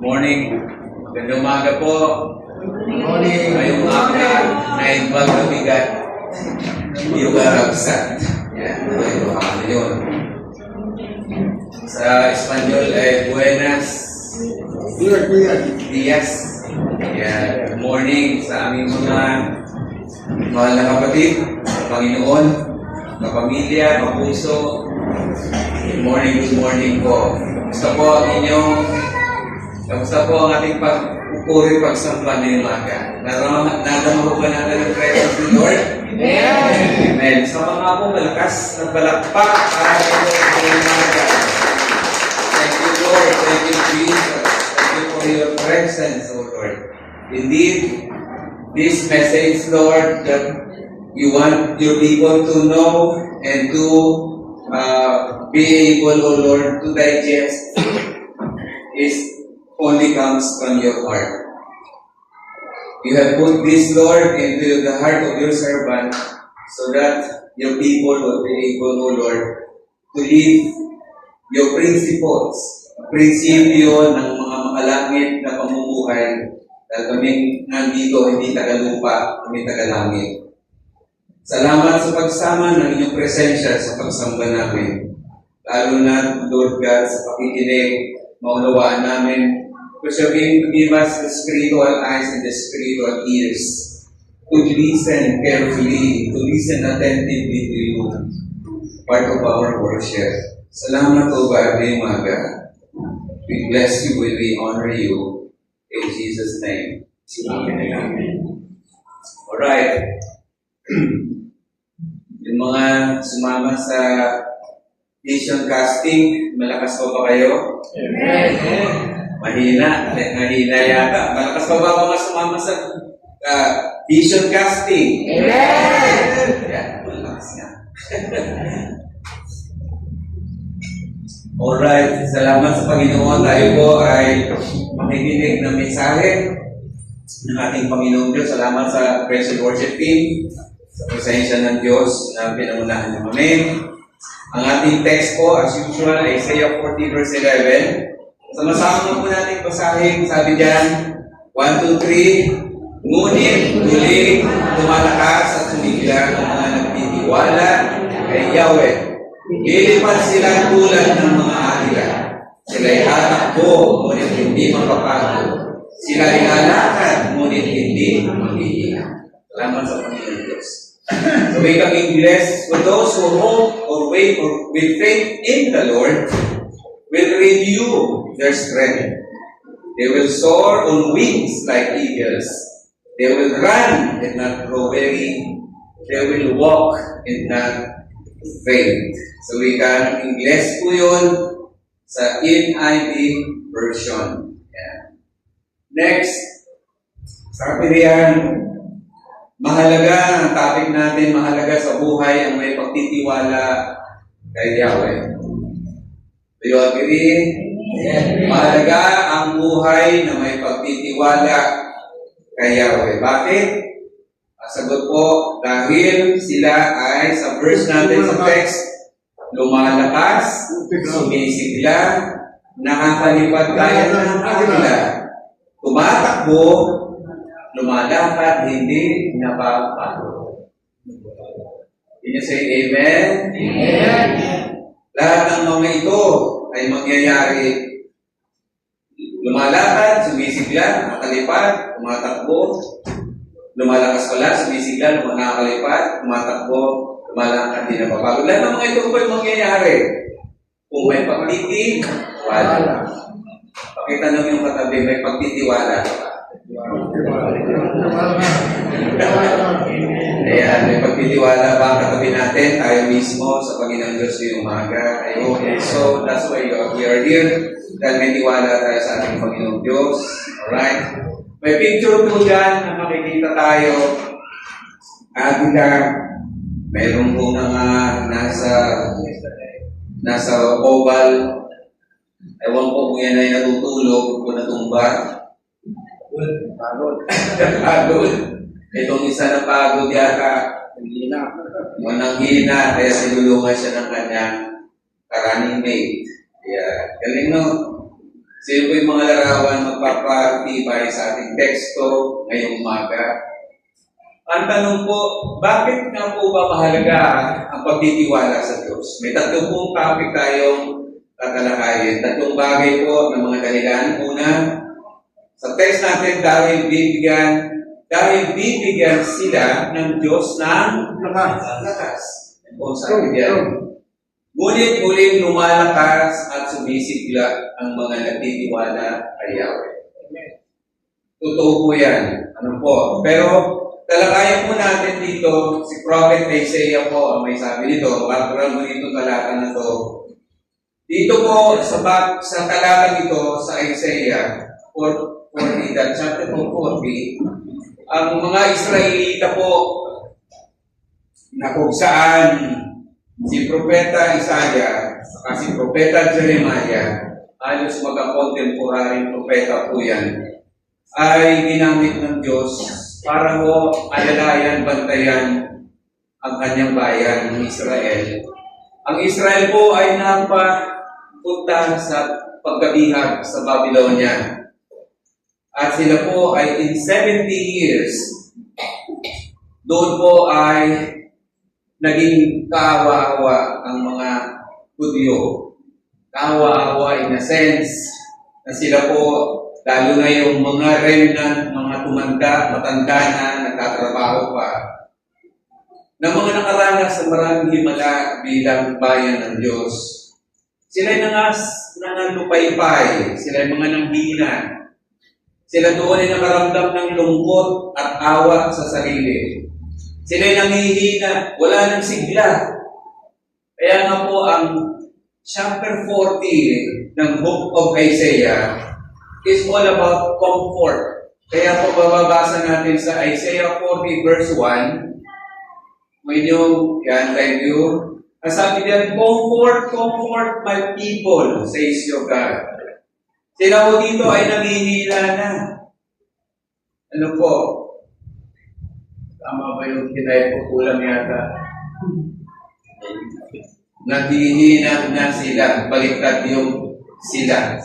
Morning. Magandang umaga po. Morning. Ngayong umaga, na-invag na bigat. Yung karagsat. Yan. Ano yun? Sa Espanyol ay Buenas Dias. Yan. Good morning sa aming mga mahal na kapatid, sa Panginoon, kapamilya, kapuso. Good morning po. Kamusta po ang ating pagpupuri, pagsamba ngayong umaga? Nadama ko ba natin ang presence ni Lord? Amen. Amen. Sama nga po malakas na palakpak para sa ngayong umaga. Thank you, Lord. Thank you, Jesus. Thank you for your presence, O Lord. Indeed, this message, Lord, that you want your people to know and to be able, O Lord, to digest only comes from your heart. You have put this, Lord, into the heart of your servant so that your people will be able, O Lord, to live your principles, prinsipyo ng mga makalangit na pamumuhay dahil kami nandito, hindi tagalupa, kami tagalangit. Salamat sa pagsama ng inyong presensya sa pagsamba namin. Lalo na, Lord God, sa pakikinig, maunawaan namin, preserving to give us the spiritual eyes and the spiritual ears to listen carefully, to listen attentively to you, part of our worship. Salamat o Bari Maga. We bless you, we honor you. In Jesus' name. Amen. Alright. Yung mga sumama sa vision casting, malakas pa ba kayo? Amen. Mahina yata. Malakas pa ba ako nga sumama sa vision casting? Amen! Yan, malakas nga. Alright, salamat sa Panginoon. Tayo po ay makikinig ng mensahe ng ating Panginoon Diyos. Salamat sa Praise and Worship Team, sa presensya ng Diyos na pinamunahan niyo kami. Ang ating text po, as usual, Isaiah 40 verse 11. Sama-sama po natin basahin, sabi diyan, 1, 2, 3, ngunit muli lumalakas at sumigilang ang mga nagtitiwala kay Yahweh. Lilipad sila tulad ng mga ahila. Sila'y hatakbo, ngunit hindi mapapagod. Sila'y lalakad, ngunit hindi maghihilang. Salamat sa Panginoon Diyos. So we coming blessed for those who hope or wait or with faith in the Lord will renew their strength. They will soar on wings like eagles. They will run and not grow weary. They will walk and not faint. So we can English po yun sa NIV version. Yeah. Next, sabi riyan, mahalaga, ang topic natin, mahalaga sa buhay ang may pagtitiwala kay Yahweh. Do you agree? Yeah. Mahalaga ang buhay na may pagtitiwala kay Yahweh. Bakit? Sagot po, dahil sila ay, sa verse natin sa text, lumalakas, sumisigla, nakakalipad kaya ng kanila, tumatakbo, lumalakad, hindi napapagod. Can you say amen? Amen. Lahat ng mga ito ay mangyayari. Lumalakad, sumisigla, nakakalipad, tumatakbo, lumalakas pala, sumisigla, nakakalipad, tumatakbo, lumalakad, hindi napapagod. Lahat ng mga ito po ay mangyayari. Kung may pagtitiwala. Pakita naman yung katabi, may pagtitiwala. Ayan, may pagtitiwala ba ang katabi natin, tayo mismo sa Panginoon Diyos ngayong umaga. Okay, so that's why we are here. Dahil may tiwala tayo sa ating Panginoon Diyos. Alright? May picture po dyan na makikita tayo. At mayroon po mga nasa oval. Ewan ko kung yan ay natutulog o natumba. Pagod. Itong isa na pagod yata. Mananghina. Kaya sinulungan siya ng kanyang running mate. Yeah. Galing no? Sino po yung mga larawan magpapatibay sa ating teksto ngayong umaga? Ang tanong po, bakit nga po ba mahalaga ang pagtitiwala sa Diyos? May tatlong pong topic tayong tatalakayin. Tatlong bagay po ng mga dahilan. Una, sa text natin, dahil bibigyan sila ng Diyos ng lakas. Ang sabi diyan. Ngunit muling lumalakas at sumisigla ang mga nagtitiwala kay Yahweh. Totoo po yan. Ano po? Pero talakayan po natin dito, si Prophet Isaiah po ang may sabi nito, background mo dito talata na to. Dito po sa talatang ito sa Isaiah 40, chapter 40, ang mga Israelita po na kung saan si Propeta Isaiah at si Propeta Jeremiah, halos magka-contemporary propeta po yan, ay ginamit ng Diyos para ho alalayan, bantayan ang kanyang bayan ng Israel. Ang Israel po ay napapunta sa pagkabihag sa Babylonia. At sila po ay in 70 years, doon po ay naging kaawa-awa ang mga Hudyo. Kaawa-awa in a sense na sila po, lalo na yung mga remnant, mga matanda na, nagtatrabaho pa, na mga nakaranas sa maraming himala bilang bayan ng Diyos. Sila'y nanganlupaypay, sila'y mga nanghina. Sila doon ay nakaramdam ng lungkot at awa sa sarili. Sila'y nanghihina, wala nang sigla. Kaya nga po ang chapter 40 ng Book of Isaiah is all about comfort. Kaya po bababasa natin sa Isaiah 40 verse 1. When you, yan, review. Ang sabi diyan, comfort, comfort my people, says your God. Sila po dito ay nanghihina na. Ano po? Tama ba yung kinahit ko kulang yata? Naghihina na sila. Baliktad yung sila.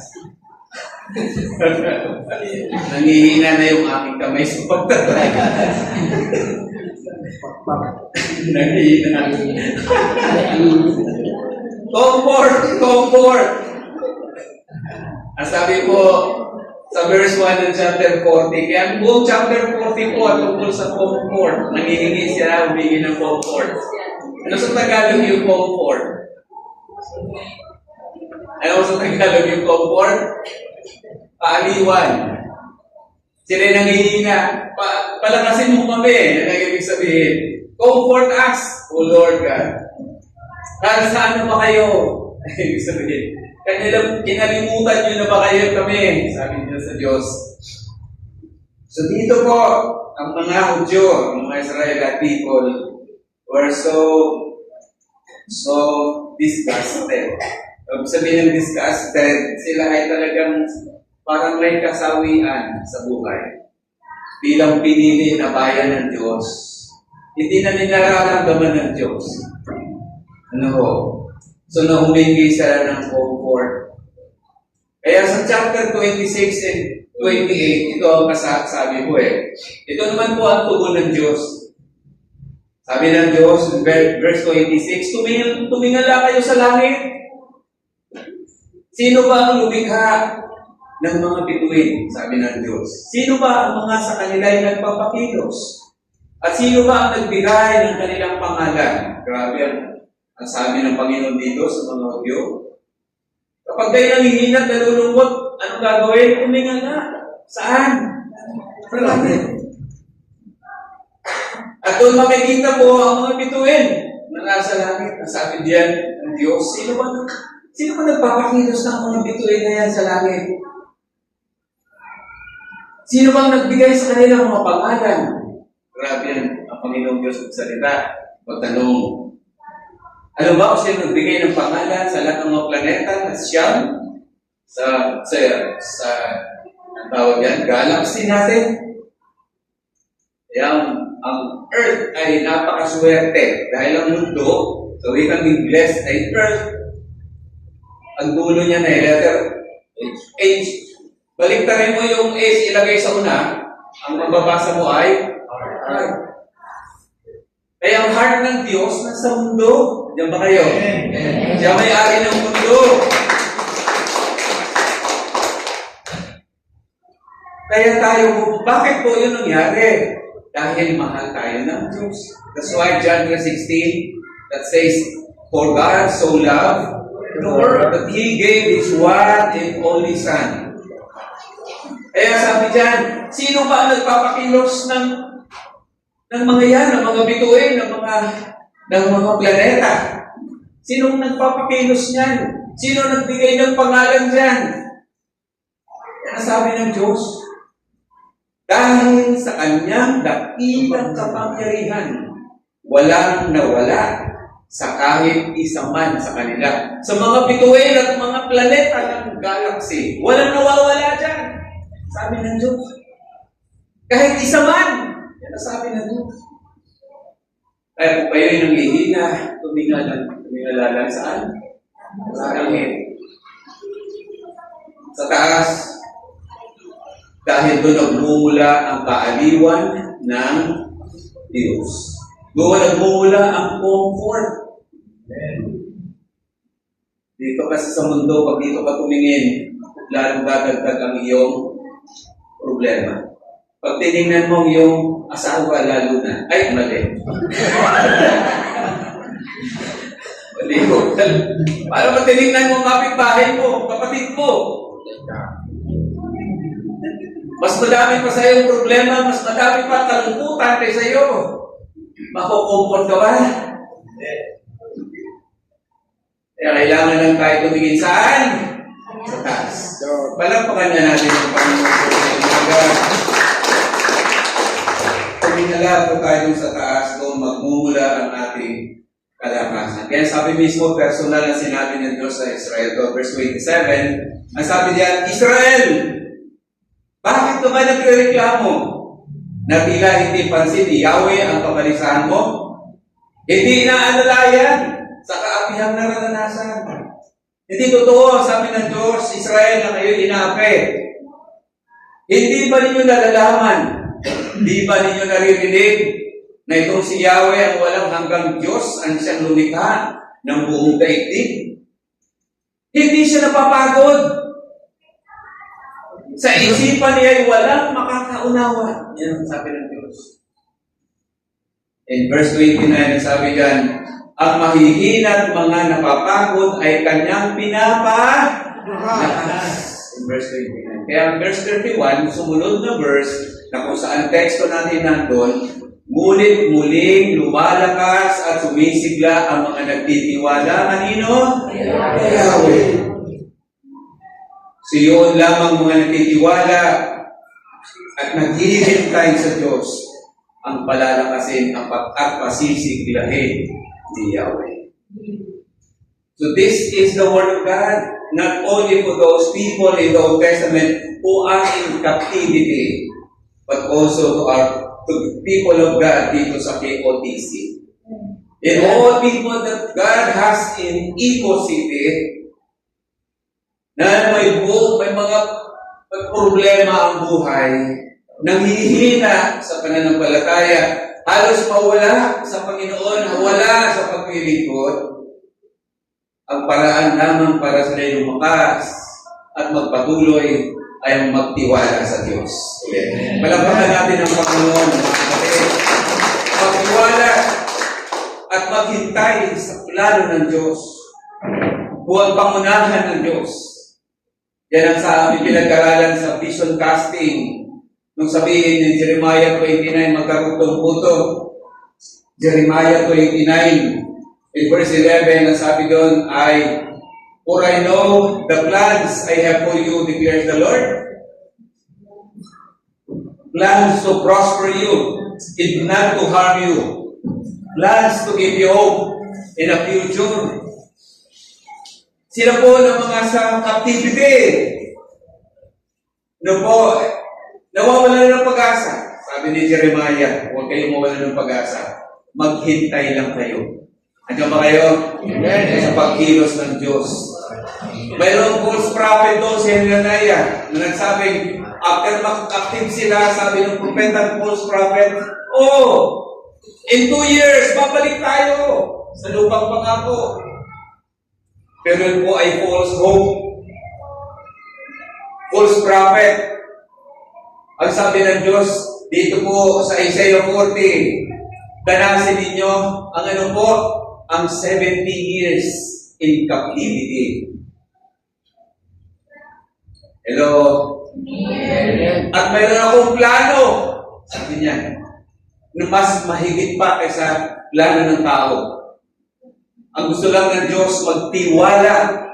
Nanghihina na yung aking kamay sa pagtatay. Nanghihina. Comfort! Comfort! Ang sabi po sa verse 1 ng chapter 40, kaya ang buong chapter 40 po tungkol sa comfort. Nangihingi siya, humingi ng comfort. Ano sa Tagalog yung comfort? Ano sa Tagalog yung comfort? Paaliwan. Sila nangihina. Palakasin mo kami. Ano ang ibig sabihin? Comfort us, O Lord God. Para saan ba kayo? Ibig sabihin. Kinalimutan nyo na ba kayo kami? Sabi niya sa Diyos. So dito po, ang mga Hudyo, ang mga Israelite people, were so disgusted. Sabihin ng disgusted, sila ay talagang parang may kasawian sa buhay. Bilang pinili na bayan ng Diyos, hindi na nila nararamdaman ng Diyos. Ano ho? So, nahumingi sila ng comfort. Kaya sa chapter 26 and 28, ito ang kasabi ko eh. Ito naman po ang tugon ng Diyos. Sabi ng Diyos, verse 26, tumingala kayo sa langit. Sino ba ang lumikha ng mga bituin? Sabi ng Diyos. Sino ba ang mga sa kanila ay nagpapakilos? At sino ba ang nagbigay ng kanilang pangalan? Grabe ang sabi ng Panginoon dito sa mga Hudyo. Kapag kayo nanghihina at nalulungkot, anong gagawin? Tumingala. Saan? Sa langit. At doon makikita po ang mga bituin na nasa langit. Ang sabi diyan ng Diyos, sino ba nagpapakilos ng mga bituin na yan sa langit? Sino bang nagbigay sa kanila mga pangalan? Grabe yan, ang Panginoong Diyos magsalita. Magtanong, ano ba kung sino nagbigay ng pangalan sa lahat ng mga planeta na siyam? Sa ang tawag yan, galaxy natin? Kaya ang Earth ay napakaswerte dahil ang mundo, sa wikang Ingles ay Earth. Ang dulo niya na letter H. H. Baliktarin mo yung H, ilagay sa una. Ang mababasa mo ay heart. Kaya ang heart ng Diyos nasa mundo. Diyan ba kayo? Siya may-ari ng mundo. Kaya tayo, bakit po yun nangyari? Dahil mahal tayo ng Diyos. That's why John 3:16 that says, "For God so loved the world that He gave His one and only Son." Kaya sabi dyan, sino ba ang nagpapakilos ng mga yan, ng mga bituin, ng mga planeta? Sinong nagpapakilos niyan? Sino nagbigay ng pangalan dyan? Yan ang sabi ng Diyos. Dahil sa kanyang dakilang kapangyarihan, walang nawala sa kahit isa man sa kanila. Sa mga bituin at mga planeta ng galaxy, walang nawawala dyan. Sabi ng Diyos. Kahit isa man, yan ang sabi ng Diyos. Kaya kung kayo'y nanghihina, tumingala lang saan? Sa langit. Sa taas. Dahil doon nagmumula ang kaaliwan ng Diyos. Doon nagmumula ang comfort. Dito kasi sa mundo, pag dito ka tumingin, lalong dadagdag ang iyong problema. Pag tinignan mo yung asawa, lalo na. Ay, mali. Mali ko. Para pag tinignan mo ang kapitbahay mo, kapatid mo, mas madami pa sa iyong problema, mas madami pa kalungkutan kaysa iyo. Makukumport ka ba? Kaya kailangan lang tayo tumingin saan? Sa taas. So, palampakan na natin ang Panginoon. Tumingala po tayo sa taas, doon magmumula ang ating kalakasan. Kaya sabi mismo, personal na sinabi ng Diyos sa Israel, verse 27, ang sabi diyan, Israel! Bakit ka ba nagreklamo na tila hindi pansin ni Yahweh ang kabalisahan mo? Hindi inaalalayan sa kaapihang naranasan. Hindi totoo, sabi ng Diyos, Israel, na kayo inaapi. Hindi ba ninyo nalalaman? Hindi ba ninyo naririnig na itong si Yahweh ang walang hanggang Diyos ang siyang lumikha ng buong daigdig? Hindi siya napapagod. Sa isipan niya ay walang makakaunawa. Yan ang sabi ng Diyos. In verse 29, sabi dyan, ang mahihina't mga napapagod ay kanyang pinapalakas. In verse 29. Kaya ang verse 31, sumunod na verse, na kung saan teksto natin nandun, ngunit muling lumalakas at sumisigla ang mga nagtitiwala. Kanino? Yahweh. Siyon lamang mga nagtitiwala at naghihintay sa Diyos ang palalakasin at pasisiglahin ni Yahweh. So this is the Word of God, not only for those people in the Old Testament who are in captivity, but also to the people of God dito sa KOTC. And all people that God has in Eco City, na may mga problema ang buhay, nanghihina sa pananampalataya, halos mawala sa Panginoon, wala sa paglilingkod, ang paraan lamang para sa lumakas at magpatuloy ay magtiwala sa Diyos. Palampakan natin ang Panginoon. Magtiwala at maghintay sa plano ng Diyos. Huwag pangunahan ng Diyos. Yan ang sa aming pinag-aralan sa vision casting. Nung sabihin ni Jeremiah 29, magkarugtong puto. Jeremiah 29, in verse 11, ang sabi doon ay, for I know the plans I have for you, declares the Lord. Plans to prosper you, and not to harm you. Plans to give you hope in a future. Sila po ng mga sa captivity. No po, nawawala na ng pag-asa. Sabi ni Jeremiah, huwag kayong mawala ng pag-asa. Maghintay lang kayo. Andiyan ba kayo? Amen. Sa pagkilos ng Diyos. Mayroong false prophet doon si Hananiah na nagsabing, after mag-active sila, sabi ng propeta, false prophet, oh, in 2 years, babalik tayo sa lupang pangako. Pero yun po ay false hope. False prophet. Ang sabi ng Diyos, dito po sa Isaiah 40, danasin ninyo ang ano po, ang 70 years in captivity. Hello? At mayroon akong plano, sabi niya, na mas mahigit pa kaysa plano ng tao. Ang gusto lang ng Diyos, magtiwala,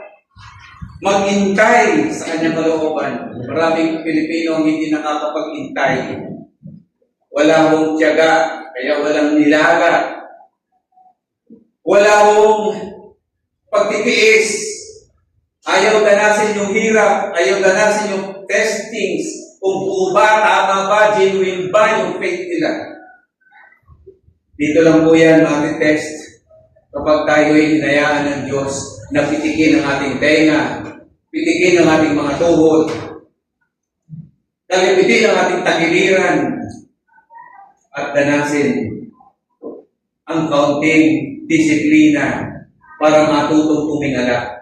maghintay sa kanyang kalooban. Maraming Pilipino ang hindi nakakapag-hintay. Wala hong tiyaga, kaya walang nilaga. Wala hong pagtitiis. Ayaw danasin yung hirap, ayaw danasin yung testings, kung po ba, tama ba, genuine ba yung faith nila. Dito lang po yan, matitest kapag tayo ay hinayaan ng Diyos na pitikin ang ating tenga, pitikin ang ating mga tuhod, talipitin ang ating tagiliran, at danasin ang kaunting disiplina para matutong tumingala.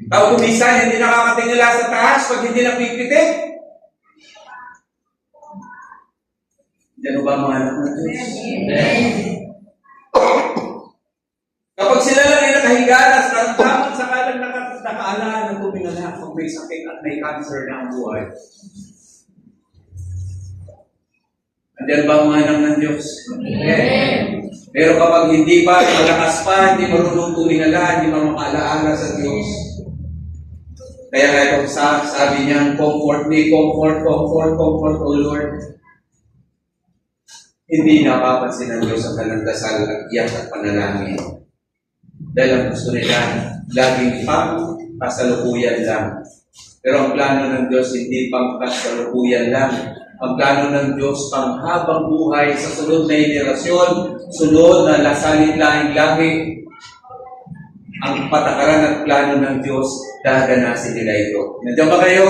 Tao kumisan, hindi nakakatingala sa taas pag hindi napipitik. Diyan ba mga anak ng Diyos? Kapag sila lang ay nakahigalas, karamdaman sa kalang nakaalala ng tumingala kung may sakit at may cancer na ang buhay. Andiyan ba ang mga anak ng Diyos? Amen. Pero kapag hindi pa, malakas pa, hindi marunong tumingala, hindi makakaalaala sa Diyos. Kaya ito sabi niya, comfort me, comfort, O Lord. Hindi napapansin ng Diyos ang kanilang dasal at iyak at panalangin. Dahil ang gusto nila, laging pang kasalukuyan lang. Pero ang plano ng Diyos, hindi pang kasalukuyan lang. Ang plano ng Diyos, pang habang buhay sa sunod na henerasyon, sunod na lasalit-laing lahi. Ang patakaran at plano ng Diyos, dadanasin nila ito. Nandiyan ba kayo?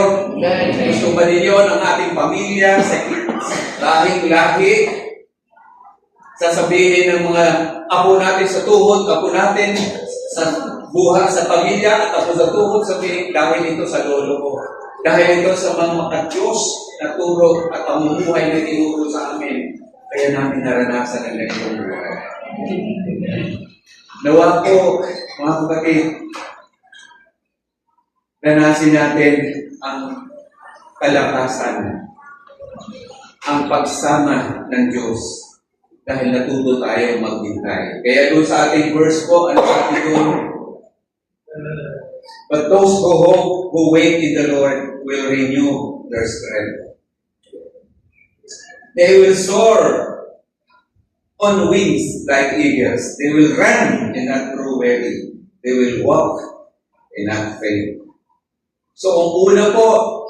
Gusto ba ninyo ng ating pamilya sa lahing-lahi? Sasabihin ng mga apo natin sa tuhod, apo natin sa buhay, sa pamilya, at apo sa tuhod, sabihin, dahil ito sa lolo ko. Dahil ito sa mga makatiyos na turo at pamumuhay na tinuro sa amin, kaya namin naranasan ang ganitong buhay. Nawa po, mga kapatid, danasin natin ang kalakasan, ang pagsama ng Diyos, dahil natuto tayo maghintay. Kaya doon sa ating verse po, ano sabi doon? But those who hope, who wait in the Lord, will renew their strength. They will soar on wings like eagles. They will run and not grow weary. They will walk and not faint. So, ang una po,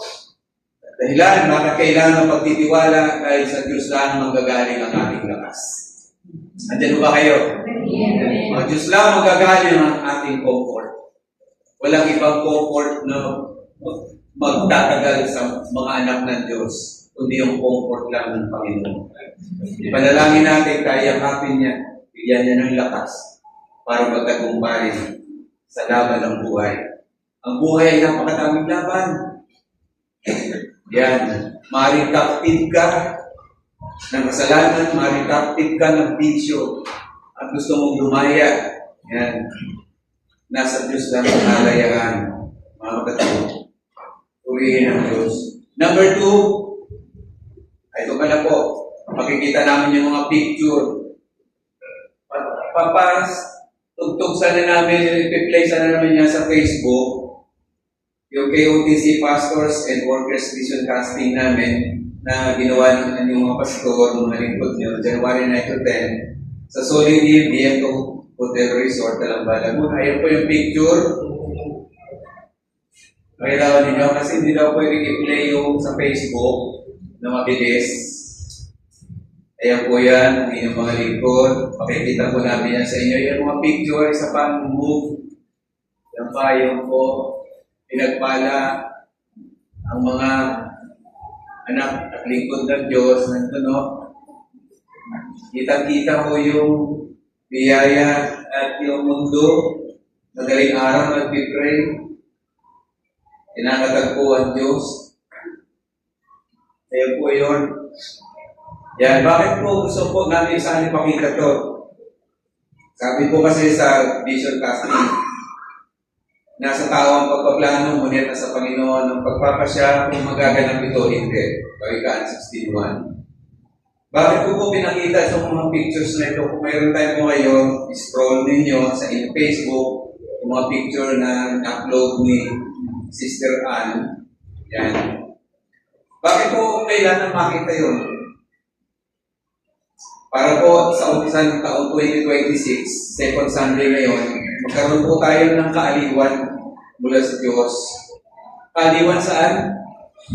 dahilan, kailangan ng pagtitiwala dahil sa Diyos lang manggagaling ang ating lakas. Andiyan ba kayo? Ang Diyos lang manggagaling ang ating comfort. Walang ibang comfort na magtatagal sa mga anak ng Diyos, kundi yung comfort lang ng Panginoon. Ipanalangin natin, kayakapin niya, bigyan niya ng lakas para magtagumpay sa laban ng buhay. Ang buhay ay napakadaming laban. Yan. Maaaring captive ka ng kasalanan, maaaring captive ka ng bisyo at gusto mong lumaya. Yan. Nasa Diyos lang ang halayahan. Mga kapatid, purihin ang Diyos. Number 2, ito pala po, makikita namin yung mga picture. Tugtugsan na namin, i-place na namin yan sa Facebook. Yung KOTC Pastors and Workers Vision Casting namin na ginawa ng yung mga pastor, mga lingkod nyo, January 9 to 10, sa Solid Hill, BMO Hotel Resort, Talambalan. Ayan po yung picture. Kailangan ninyo kasi hindi daw pwedeng i-play yung sa Facebook na mabilis. Ayan po yan, yung mga lingkod. Makikita po namin yan sa inyo. Yung mga picture sa pang-move. Yan pa, yung po. pinagpala ang mga anak at lingkod ng Diyos nandun, no? Kita-kita ko yung biyaya at yung mundo. Madaling araw nagpipray. Tinakatagpo ang Diyos. Kaya po yun. Yan, bakit po gusto po namin saan ipakita to? Sabi po kasi sa vision casting, nasa tao ang pagpaplano, ngunit nasa Panginoon ang pagpapasya kung magaganap ito, hindi. Kawikaan 16:1. Bakit ko po pinakita sa mga pictures na ito? Kung mayroon tayo po ngayon, scroll ninyo sa Facebook, yung mga picture na upload ni Sister Ann. Yan. Bakit po kailangan makita yun? Para po sa umpisa ng taong 2026, second Sunday ngayon, magkaroon po tayo ng kaaliwan mula sa Diyos. Kaaliwan saan?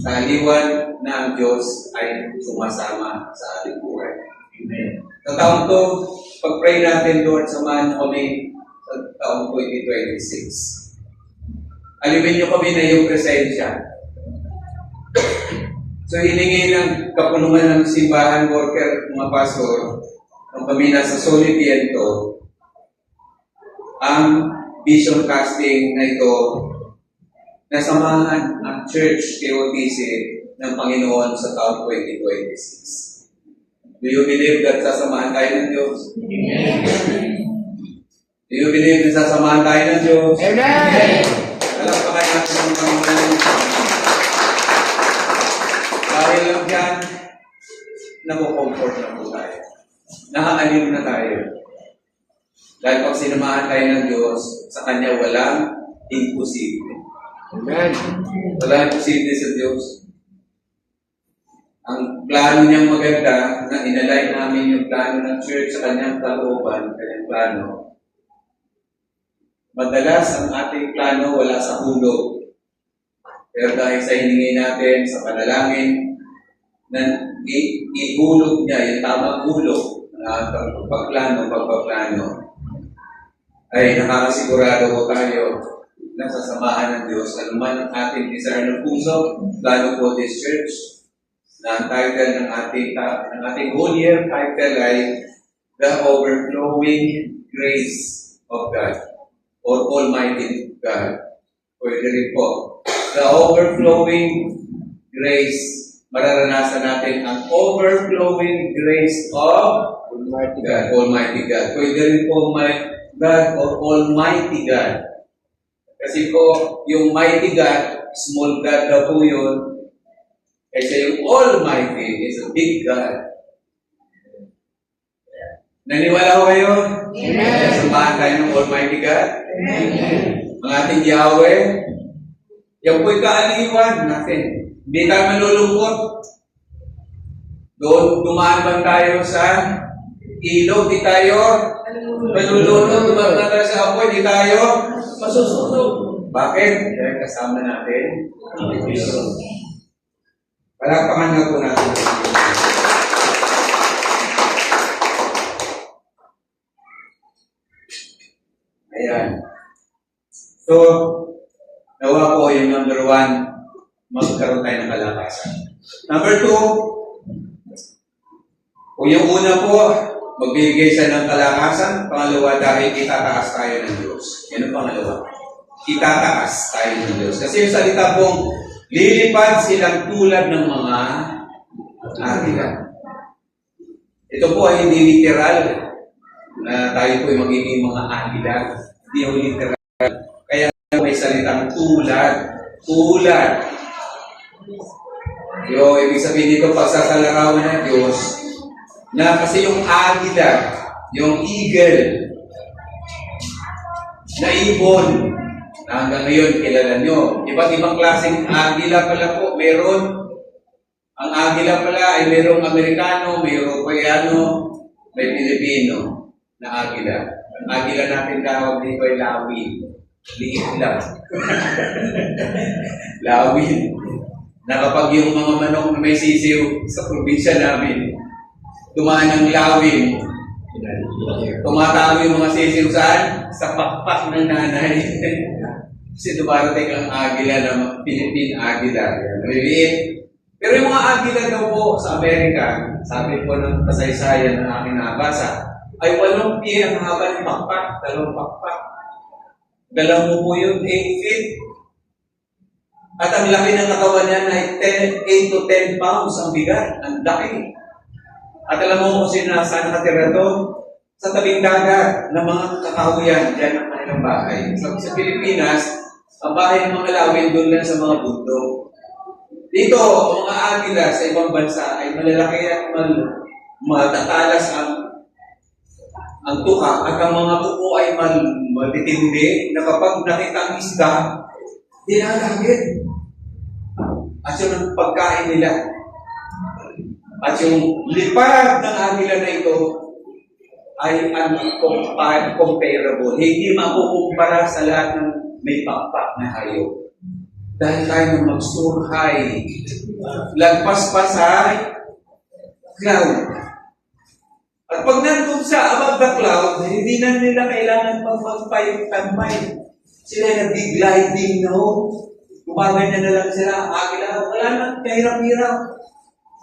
Sa aliwan na ang Diyos ay sumasama sa ating buhay. Amen. Sa taong to, pag-pray natin, Lord, samahan mo kami sa taong 2026. Alimin niyo kami na iyong presensya. So, hiningi ng kapulungan ng simbahan worker, mga pastor, ng kami nasa Solipiento, ang vision casting na ito, nasamahan ang Church KOTC ng Panginoon sa taong 2026. Do you believe that sasamahan tayo ng Diyos? Amen. Do you believe na sasamahan tayo ng Diyos? Amen. Palakpakan natin ang Panginoon. Dahil lang dyan, nakukomfort na po tayo. Nakaalim na tayo. Dahil pag sinamahan tayo ng Diyos, sa Kanya walang imposible. Amen. Walang imposible sa Diyos. Ang plano niyang maganda, na inalay namin yung plano ng church sa Kanyang kalooban, Kanyang plano. Madalas ang ating plano wala sa hulog. Pero dahil sa hiningi natin, sa panalangin, na ihulog niya, yung tamang hulog, na pagpaplano, ay nakakasigurado ko tayo na sasamahan ng Diyos. Ano man ang ating desire ng puso, plano po this church, na ang title ng ating whole year title ay The Overflowing Grace of God or Almighty God. Pwede rin po. The overflowing grace. Mararanasan natin ang overflowing grace of Almighty God. Almighty God. Pwede rin po may God or Almighty God. Kasi po, yung mighty God, small God daw po yun. Kasi yung Almighty is a big God. Naniwala ko kayo? Amen. Samahan tayo ng Almighty God. Amen. Ang ating Yahweh, yan po'y kaaliwan natin. Hindi tayo malulungkot. Doon, dumaan ba tayo sa ilog, di tayo malulunod, dumaan na tayo sa apoy, di tayo masusunog. Bakit? Dahil kasama natin ang Diyos. Palakpakan na po natin. Ayan. So, nawa po yung number 1, magkaroon tayo ng kalakasan. Number 2, kung yung una po, magbibigay siya ng kalakasan. Pangalawa, dahil itataas tayo ng Diyos. Yan ang pangalawa. Itataas tayo ng Diyos. Kasi yung salita pong, lilipad silang tulad ng mga agila. Ito po ay hindi literal na tayo po ay magiging mga agila. Hindi yung literal. Kaya may salitang tulad. Tulad. Yung ibig sabihin dito, pagsasalarawan ng Diyos, na kasi yung agila, yung eagle, na ibon, na hanggang ngayon kilala nyo. Iba't ibang klaseng agila pala po, meron. Ang agila pala ay mayroong Amerikano, may Europeyano, may Pilipino na agila. Ang agila natin tawag dito ay lawin. Liit lang. Lawin. Na kapag yung mga manok na may sisiw sa probinsya namin, dumaan ng lawin, tumatago yung mga sisiw saan? Sa pakpak ng nanay. Kasi dumarating ang agila ng Philippine agila. Yan, maliliit. Pero yung mga agila daw po sa Amerika, sabi po ng kasaysayan ng aking nabasa, ay 8 pie ang haba ng pakpak, 2 pakpak. Dalaw mo po yun, 8 feet. At ang laki ng katawan niya ay 8 to 10 pounds ang bigat. Ang laki. At alam mo kung sino saan nakatira doon? Sa tabing dagat ng mga kakahuyan, dyan ang kanilang bahay. Sa Pilipinas, ang bahay ng mga lawin doon lang sa mga bundok. Dito, ang mga agila sa ibang bansa ay malalaki at matatalas ang tuka at ang mga kuko ay matitindi na kapag nakita ang isda, dinalagit. At yun ang pagkain nila. At yung lipad ng agila na ito ay uncomparable. Hindi makukumpara sa lahat ng may pakpak na hayop. Dahil tayo na magsurhay. Lagpas pa sa cloud. At pag nandun sa above the cloud, hindi na nila kailangan magpapayong-tambay. Sila nag-gliding na ho. Gumaganyan na lang sila. Agila, wala nang kahirap-hirap.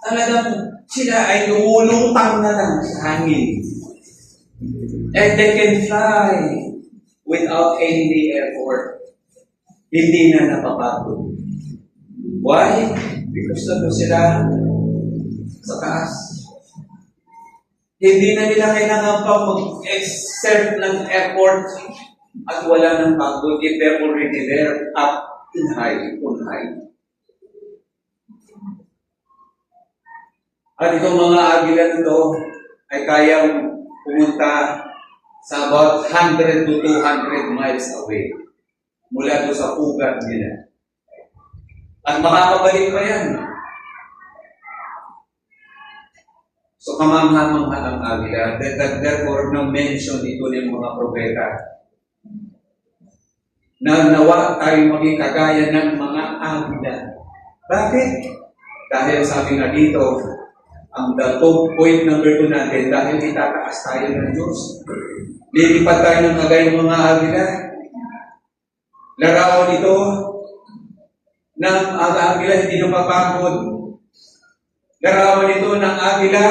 Talagang sila ay lumulutang na lang sa hangin. And they can fly without any effort. Hindi na napapagod. Why? Because nandun sila sa taas. Hindi na nila kailangan pa mag-exert ng effort at wala ng pagod. If they're already there, up in high, on high. At itong mga agila nito ay kayang pumunta sa about 100 to 200 miles away mula doon sa ugat nila. At makakabalik pa yan. So, kamamhamang ang agila. Therefore, no mention ito ng mga propeta. Na nawa tayo maging kagaya ng mga agila. Bakit? Dahil sabi nga dito, ang point number 2 natin, dahil itataas tayo ng Diyos. Lilipad tayo ng kagaya ng mga agila. Larawan ito ng agila hindi napapagod. Larawan ito ng agila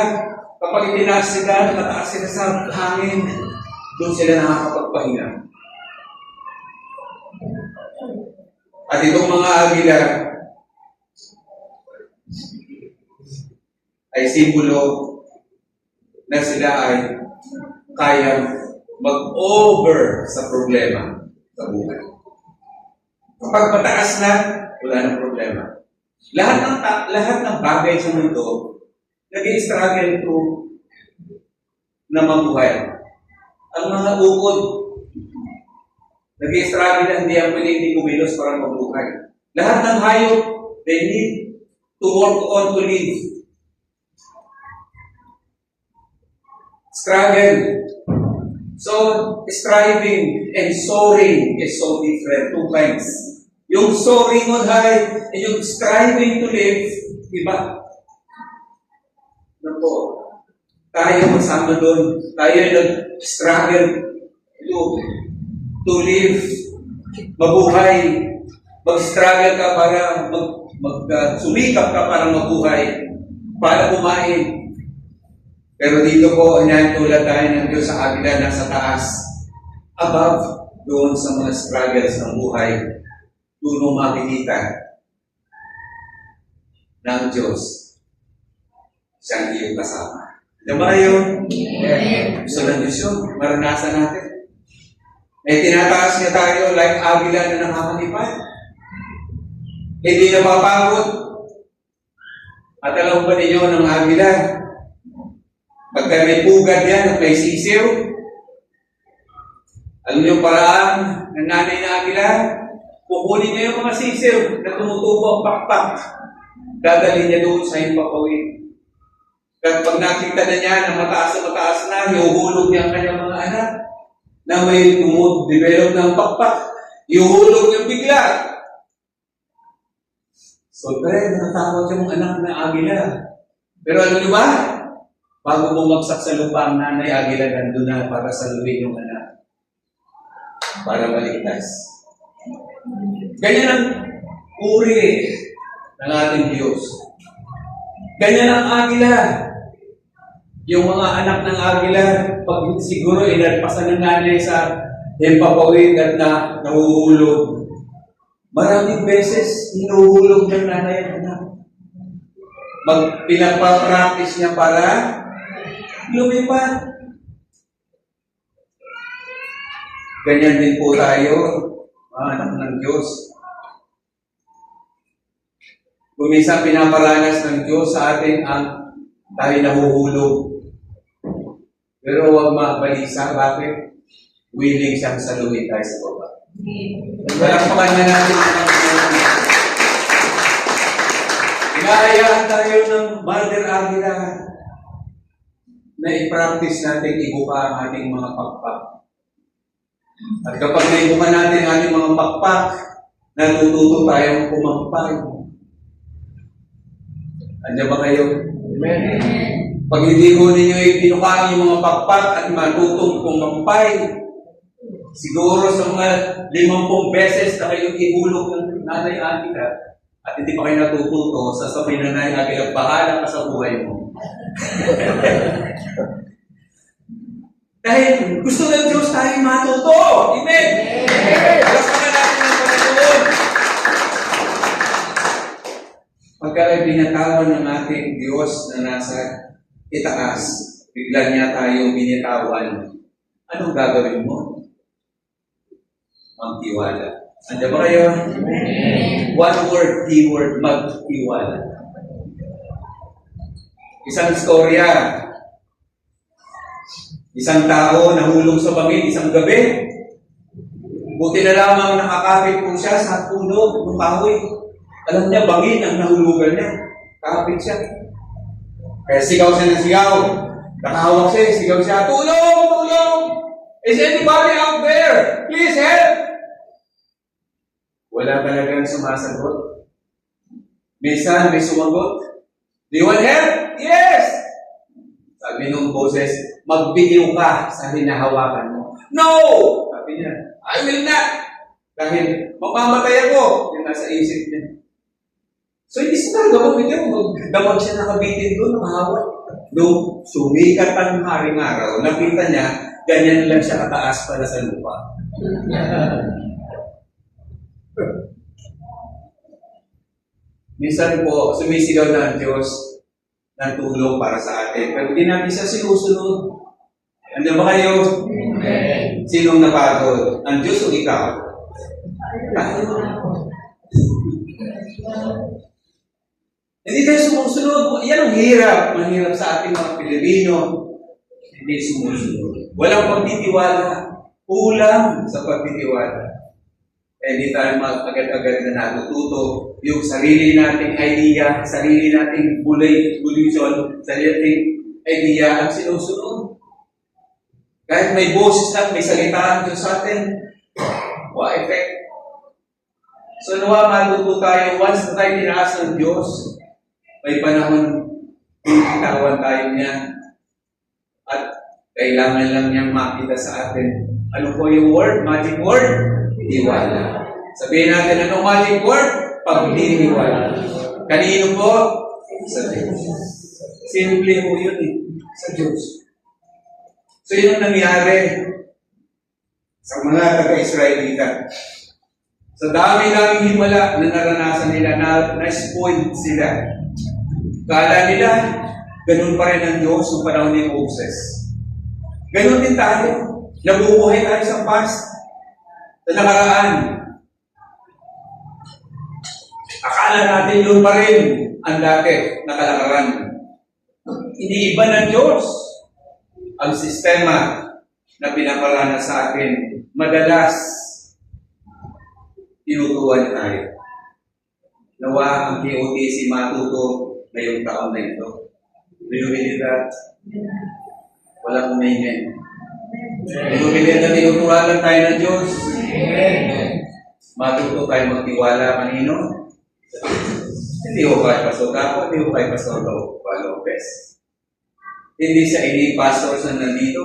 kapag itinaas sila, nakataas sila sa hangin, doon sila nakakapagpahinga. At itong mga agila ay simbolo na sila ay kayang mag-over sa problema sa buhay. Kapag mataas na, wala nang problema. Lahat ng bagay sa mundo, nag-i-struggle to na mabuhay. Ang mga ukod, nag-i-struggle na hindi ang pwedeng kumilos para mabuhay. Lahat ng hayop, they need to work on to live. Struggle. So, striving and soaring is so different. 2 kinds. Yung soaring on high and yung striving to live, iba. Napo, tayo masama doon. Tayo nag-struggle to live, mabuhay. Mag-struggle ka para sumikap ka para mabuhay, para kumain. Pero dito po, tulad tayo ng Diyos sa agila nasa taas, above doon sa mga struggles ng buhay, doon mo makikita ng Diyos siyang iyong kasama. Diba yun? Gusto ng Diyos yun, maranasan natin. Tinataas niya tayo like agila na nakakalipad. Hindi napapagod. At alam ba ninyo ng agila, pagka may pugad yan at may sisiw, alam niyo paraan ng nanay na agila, kukunin niya yung mga sisiw na tumutubo ang pakpak. Dadalhin niya doon sa himpapawid. At pag nakita na niya na mataas na, iuhulog niya ang kanyang mga anak na may develop ng pakpak. Iuhulog niya bigla. So, kaya natatakot yung anak na agila. Pero ano niyo ba? Bago bumagsak sa lupa ang nanay, agila nandun na para saluhin yung anak. Para maligtas. Ganyan ang uri ng ating Diyos. Ganyan ang agila. Yung mga anak ng agila, pag siguro inalpasan ng nanay sa himpapawid at nahuhulog. Maraming beses hinuhulog ng nanay ang anak. Pinapapractice niya para lumipad. Ganyan din po tayo, mga anak ng Diyos. Kuminsan pinaparanas ng Diyos sa atin ang tayo nahuhulog. Pero huwag mabalisa, bakit? Willing siyang saluhin tayo sa baba. Palakpakan na natin ang Panginoon. Inaayaan tayo ng Mother Agila na i-practice natin ibuka ang ating mga pakpak. At kapag naibuka natin ang ating mga pakpak, natututo tayong kumampay. Andiyan ba kayo? Amen. Pag hindi ko ninyo ipinukaan yung mga pakpak at matutong kumampay, siguro sa mga 50 beses na kayong ihulog ng nanay Agila at hindi pa kayo natututo, sasabihin ng nanay Agila, bahala ka sa buhay mo. Dahil gusto ng Diyos tayo matuto. Amen! Palakpakan natin ang Panginoon. Pagka binatawan ng ating Diyos na nasa itaas, bigla niya tayo binitawan, anong gagawin mo? Magtiwala. Andiyan ba kayo? One word, keyword, magtiwala. Isang istorya. Isang tao nahulog sa bangin isang gabi. Buti na lamang nakakapit po siya sa puno ng kahoy. Alam niya, bangin ang nahulugan niya. Kapit siya. Kaya sigaw siya ng sigaw. Nakahawak siya, sigaw siya, tulong! Tulong! Is anybody out there? Please help! Wala talagang sumasagot. Minsan may sumagot. Do you want help? Yes! Sabi nung boses, magbitiw ka sa hinahawakan mo. No! Sabi niya, I will not! Dahil mamamatay ako. Yung nasa isip niya. So, hindi siya nagawag niya. Magdamag siya nakabitin doon, nakahawak. Nung sumikat ang haring araw, nakita niya, ganyan lang siya kataas pala sa lupa. Minsan po, sumisigaw na ang Diyos ng tulong para sa atin. Pero hindi natin siya sinusunod. Andiyan ba kayo? Amen. Sinong napagod? Ang Diyos o ikaw? Hindi tayo sumusunod. Yan ang hirap. Mahirap sa ating mga Pilipino. Hindi sumusunod. Walang pagtitiwala. Kulang sa pagtitiwala. Hindi tayo agad-agad na natututo yung sarili nating idea, sarili nating bulison, sarili nating idea ang sinusunod. Kahit may boses lang, may salita ang Diyos sa atin, effect. So, nawa matuto tayo, once na tayo tinaas ng Diyos, may panahon, tinitawan tayo niya. At kailangan lang niyang makita sa atin. Ano po yung word? Magic word? Tiwala. Sabihin natin, anong magic word? Pagtitiwala. Kanino po? Sa Diyos. Simple po yun eh. Sa Diyos. So yun ang nangyari sa mga taga-Israelita. Sa dami-daming himala na naranasan nila, na-spoiled sila. Kala nila, ganun pa rin ang Diyos noong panahon ni Moses. Ganun din tayo. Nabubuhay tayo sa past, sa nakaraan. Akala natin yun pa rin ang dati na kalakaran. Hindi iba ng Diyos. Ang sistema na pinaparanas sa akin, madalas tinutuwan tayo. Nawa ang KOTC matuto ngayong taon na ito. Do you believe that? Wala kong amen. Do you believe na tinutuwalan tayo ng Diyos? Matuto tayo magtiwala kanino? Hindi ko kay Pastor Capo, hindi ko kay Pastor Lopez. Hindi sa ini pastor sa nandito.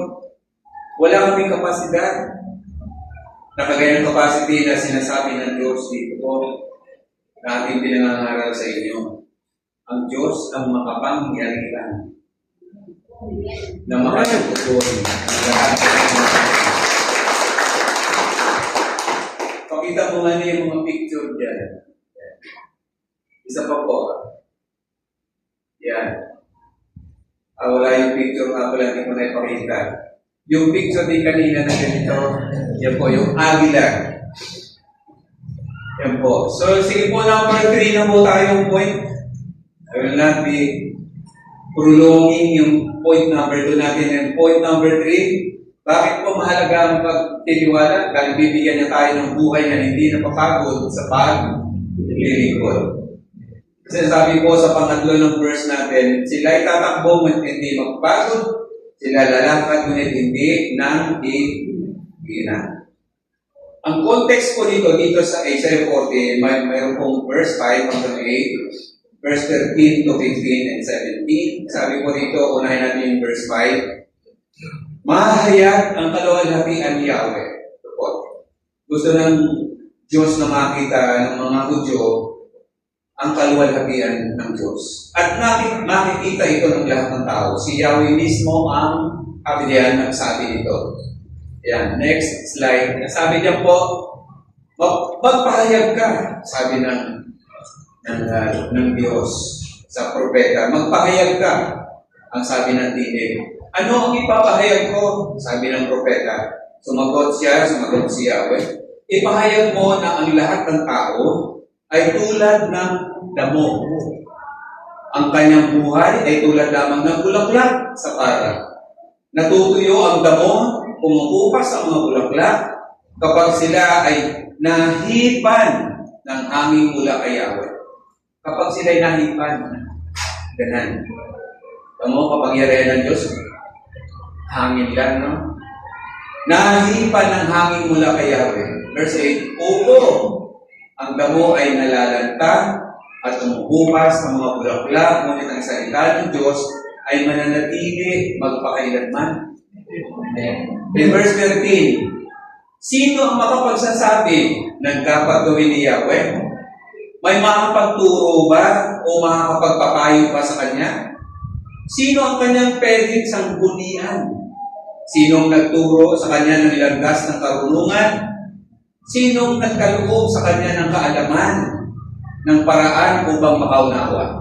Wala kaming kapasidad. na kagaya ng capacity na sinasabi ng Diyos dito po na ating pinangangaral sa inyo. Ang Diyos ang makapangyarihan na makasagputuan ang lahat ng mga. Pakita mo nga niyo yung mga picture dyan. Isa pa po. Yan. Wala yung picture nga pala, hindi ko na ipakita. Yung picture din kanina na ganito, yan po, yung agila. Yan po. So, sige po, number 3 na po tayong point. I will not be prolonging yung point number 2 natin. And point number 3, bakit po mahalaga ang pagtitiwala? Dahil bibigyan niya tayo ng buhay na hindi napapagod sa paglilingkod. Kasi sabi po sa pangatlo ng verse natin, sila ay tatakbo ngunit hindi magpagod, sila lalakad ngunit hindi nang hihina. Ang context po dito sa Isaiah 40, mayroon pong verse 5 hanggang 8, verse 13 to 15 and 17. Sabi po dito, unahin natin yung verse 5. Mahayag ang kaluwalhatian ni Yahweh. Ito po. Gusto ng Diyos na makita ng mga Hudyo ang kaluwalhatian ng Diyos. At makikita ito ng lahat ng tao. Si Yahweh mismo ang kapidihan nagsabi nito. Yan, next slide. Sabi niya po, magpahayag ka, sabi ng Diyos sa propeta. Magpahayag ka, ang sabi ng tinig. Ano ang ipapahayag ko? Sabi ng propeta. Sumagot si Yahweh. Ipahayag mo na ang lahat ng tao ay tulad ng damo. Ang kanyang buhay ay tulad lamang ng bulaklak sa para. Natutuyo ang damo, kumukupas ang mga bulaklak kapag sila ay nahipan ng hangin mula kay Yahweh. Kapag sila ay nahipan, ganan. Damo, kapangyarihan ng Diyos, hangin lang, no? Nahipan ng hangin mula kay Yahweh. Verse 8, Opo, ang damo ay nalalanta at tumukupas ng mga bulaklak, ngunit ang salita ng Diyos ay mananatili magpakailanman. In verse 13, sino ang makapagsasabi ng dapat gawin ni Yahweh? May makapagturo ba o makakapagpapayo pa sa Kanya? Sino ang Kanyang pwedeng sanggunian? Sinong nagturo sa Kanya ng landas ng karunungan? Sinong nagkaloob sa Kanya ng kaalaman, ng paraan upang makaunawa?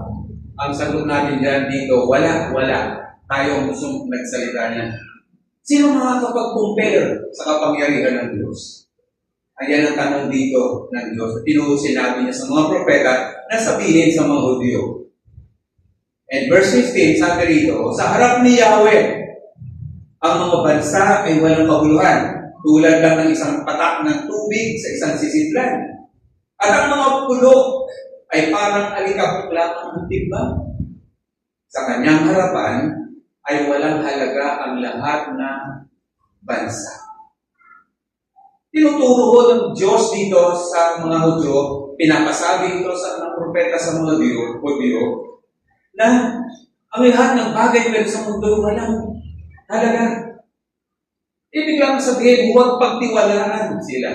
Ang sagot natin dyan dito, wala. Tayo ang gustong nagsalita niya. Sino makakapag-compare sa kapangyarihan ng Diyos? Ayan ang tanong dito ng Diyos. Sinabi niya sa mga propeta na sabihin sa mga Hudyo. And verse 15, sabi rito, sa harap ni Yahweh, ang mga bansa ay walang kabuluhan, tulad lang ng isang patak ng tubig sa isang sisidlan. At ang mga pulo ay parang alikabok lamang ng timbang. Sa kanyang harapan ay walang halaga ang lahat ng bansa. Tinuturo ko ng Diyos dito sa mga Hudyo, pinapasabi ito sa mga propeta sa mga Hudyo, na ang lahat ng bagay meron sa mundo walang halaga. Ibig lang sabihin, huwag pagtiwalaan sila.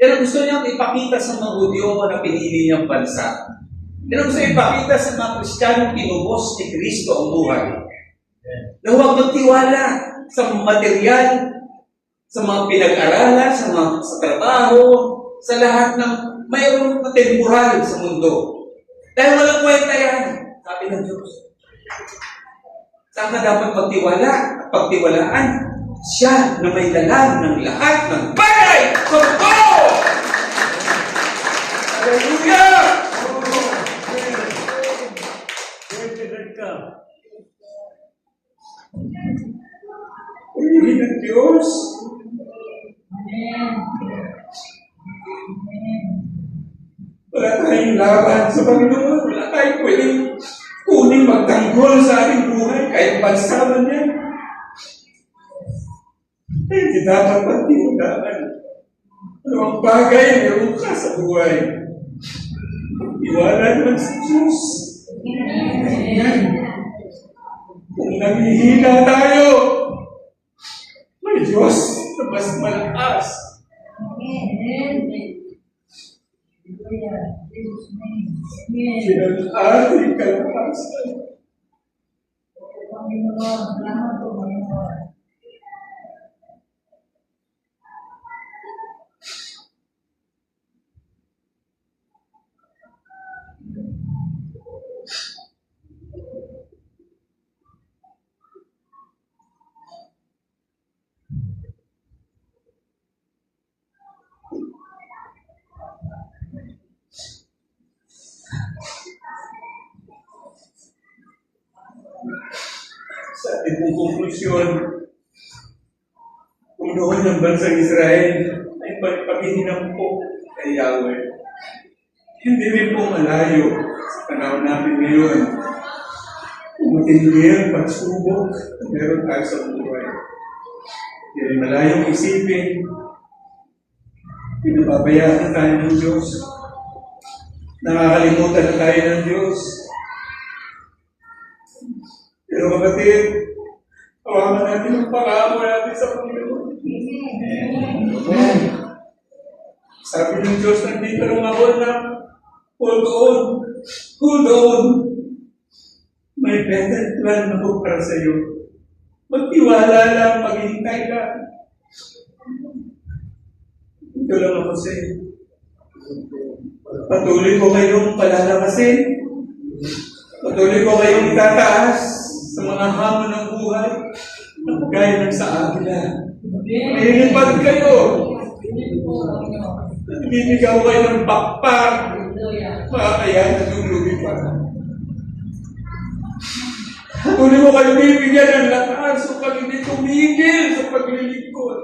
Yan ang gusto niyang ipakita sa mga Hudyo na pinili niyang bansa. Yan ang gusto niyang ipakita sa mga Kristiyanong pinubos ni Kristo ang buhay. Na huwag magtiwala sa material, sa mga pinag-aralan, sa trabaho, sa lahat ng mayroong na temporal sa mundo. Dahil walang kwenta yan, sabi ng Diyos. Saan ka dapat magtiwala at pagtiwalaan? Siya na may dalang ng lahat ng bagay sa mundo! Hallelujah! Purihin ng Diyos. Wala tayong laban sa Panginoon. Wala tayong pwedeng kuning magtanggol sa ating buhay kahit bansa man yan. Hindi dapat magtiwalaan. Ano ang bagay na meron ka sa buhay? Iwala naman sa Diyos. Kung nanghihina tayo, may Diyos na mas malakas Siya ang ating kalakasan. Panginoon, salamat po, Panginoon. Sa ating pong konklusyon, kung noon ng bansang Israel ay pagpagihinang po kay Yahweh, hindi rin po malayo sa panahon natin ngayon kung matindi ang pagsubok na meron tayo sa buhay. Hindi rin malayong isipin, pinababayaan tayo ng Diyos, nakakalimutan na tayo ng Diyos. Pero kapatid, hawakan natin ang pag-aamo natin sa Panginoon. Amen. Sabi ng Diyos, nandito lang ako na hold on, hold on. May better plan ako para sa iyo. Magtiwala lang, maghintay ka. Ito lang ako sa iyo. Patuloy ko kayong palalakasin. Patuloy ko kayong itataas sa mga hamon ng buhay na gaya ng sa agila. Nililipad kayo. Nabibigyan kayo ng bakpak. Makakayanan ng lumipad. Patuloy ko kayo bibigyan ng lakas upang hindi tumigil sa paglilingkod.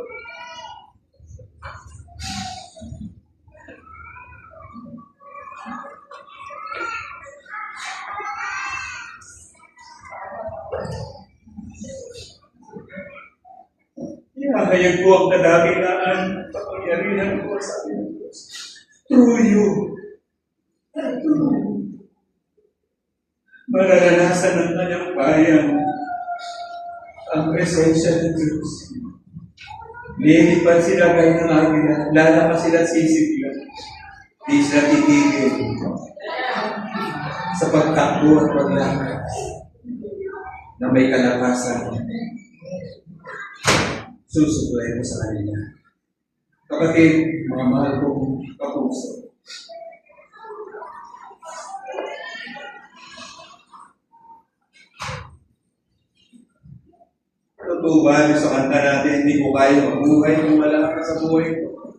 Ihahayag ko ang kadakilaan at kapangyarihan ko sa ating Diyos. Through you. Mararanasan ng kanyang bayan ang presensya ng Diyos. Lilipad sila kayo ng agila, lalakas sila sisigla. Di sila titigil sa pagtakbo at paglakad na may kalakasan. Susuplay mo sa kanila. Kapatid, mga mahal kong kapuso, totoo ba sa kanta natin, hindi ko kaya mabuhay kung wala ka sa buhay ko?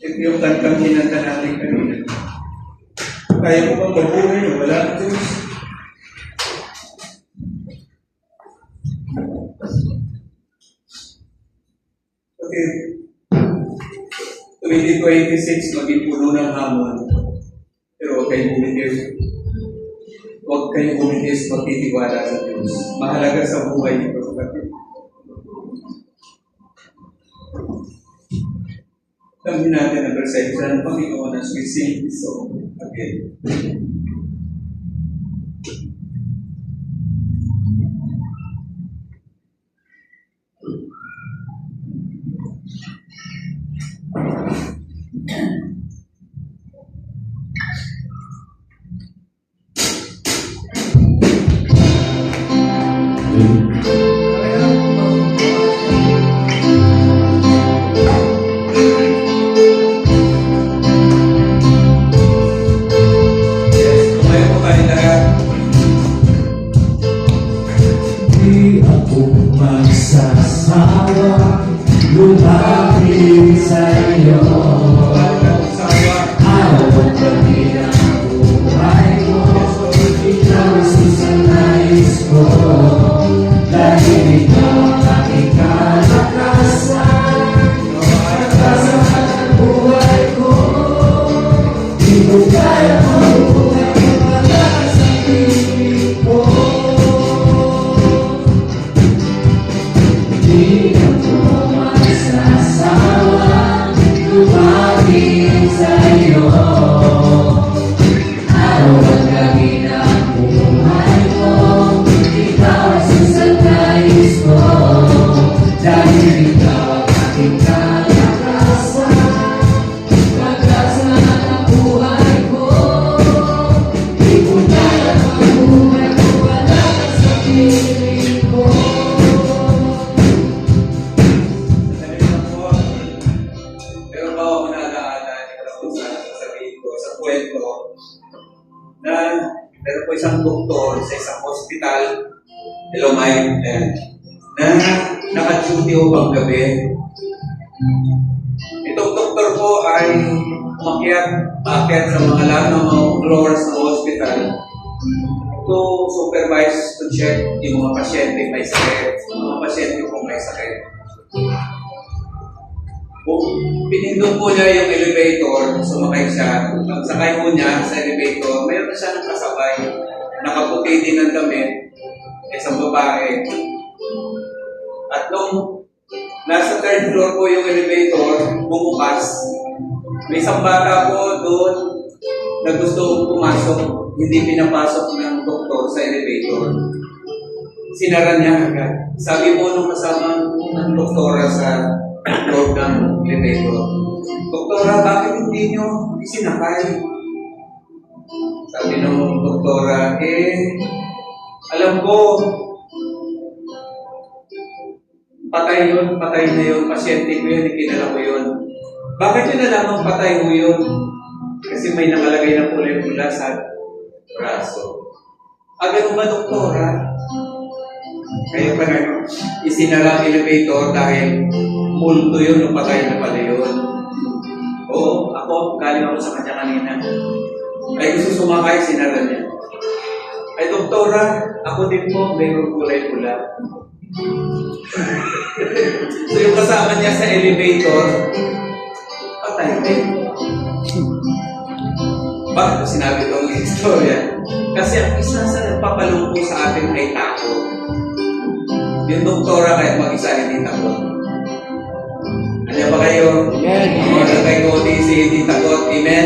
Ito yung kantang kinanta natin kanina. Kaya mo bang mabuhay kung wala ang Diyos? Okay. 2026, maging puno ng hamon. Pero huwag kayong bumitis. Huwag kayong bumitis, magtitiwala sa Diyos. Mahalaga sa buhay nito, kapatid. Sabi natin ang presensya ng Panginoon as we sing this song again. Lumapit sa'yo, araw at gabi ang buhay ko. Ikaw ang nais ko, dahil ikaw ang aking kalakasan. Kalakasan ang buhay ko, di ko kaya mabuhay kung wala sa piling ko. Di ako lumapit sa'yo, araw at gabi ang buhay ko. Ikaw isang doktor sa isang hospital, hello Mike, na naka-duty o bang gabi. Itong doktor po ay umakyat sa mga lahat ng mga floors ng hospital to supervise, to check yung mga pasyente may sakit, yung mga pasyente po may sakit. Pinindot po niya yung elevator, sumakay siya. Pagsakay po niya sa elevator, mayroon na siya ng kasabay. Nakaputi din ng damit, isang babae. At nung nasa third floor po yung elevator, bumukas. May isang bata po doon na gusto pumasok, hindi pinapasok ng doktor sa elevator. Sinara niya agad. Sabi po nung kasama ng doktora sa floor ng elevator, "Doktora, bakit hindi nyo isinakay?" Sabi ng doktora, alam ko, patay na yun, pasyente ko yun, ikinala ko yun. Bakit yun alamang patay mo yun? Kasi may nakalagay na kulay-pula sa braso. Ganun ba, doktora? Kaya pa nga, isinara ang elevator dahil multo yun, nung patay na pala yun. Oo, ako, galing ako sa kanya kanina. Ay gusto sumakay, sinara niya. Ay, doktora, ako din po, mayroong kulay-pula. So yung kasama niya sa elevator, patay din. Bakit ko sinabi itong istorya? Kasi ang isa sa nagpapalungko sa atin ay takot. Yung doktora kahit mag-isa hindi takot. Ano ba kayo? Amen. Mga kay OTC hindi takot. Amen?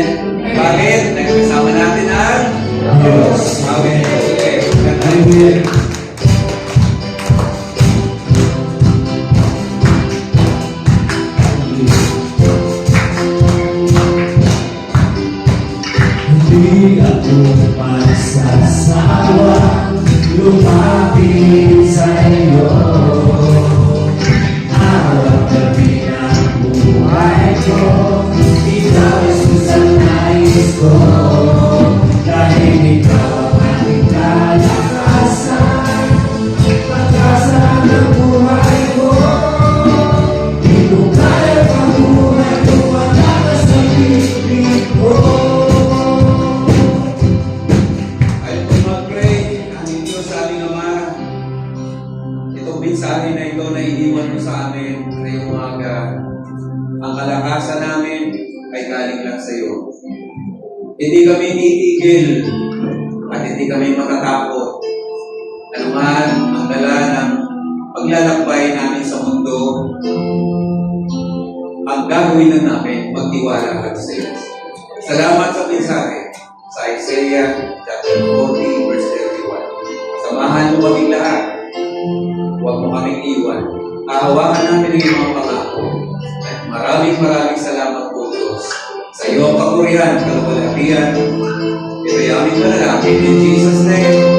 Bakit? Nagkasama natin ang Diyos. Amen. Okay. Amen. Hindi ako magsasawa lumapit sa iyo. Araw-gabi ng buhay ko, ikaw Jesus ang nais ko. Dahil ikaw ang aking kalakasan, pag-asa ng buhay ko. Di ko kaya pamuhay kung wala ka sa piling ko. Ay po mag-pray, ang Diyos sa aming Ama, itong mensahe na ito na iniwan mo sa amin ngayong umaga, ang kalakasan namin ay galing lang sa iyo. Hindi kami titigil at hindi kami matatakot. Ano man ang dala ng paglalakbay namin sa mundo, ang gagawin na namin, magtiwala lang sa iyo. Salamat sa mensahe sa Isaiah chapter 40 verse 31. Samahan mo kaming lahat. Huwag mo kaming iwan. Ahawakan namin ang iyong mga pangako. At maraming salamat po Diyos. Sa iyo ang papurihan, kalupalatian. Ito'y aming panalangin in Jesus' name.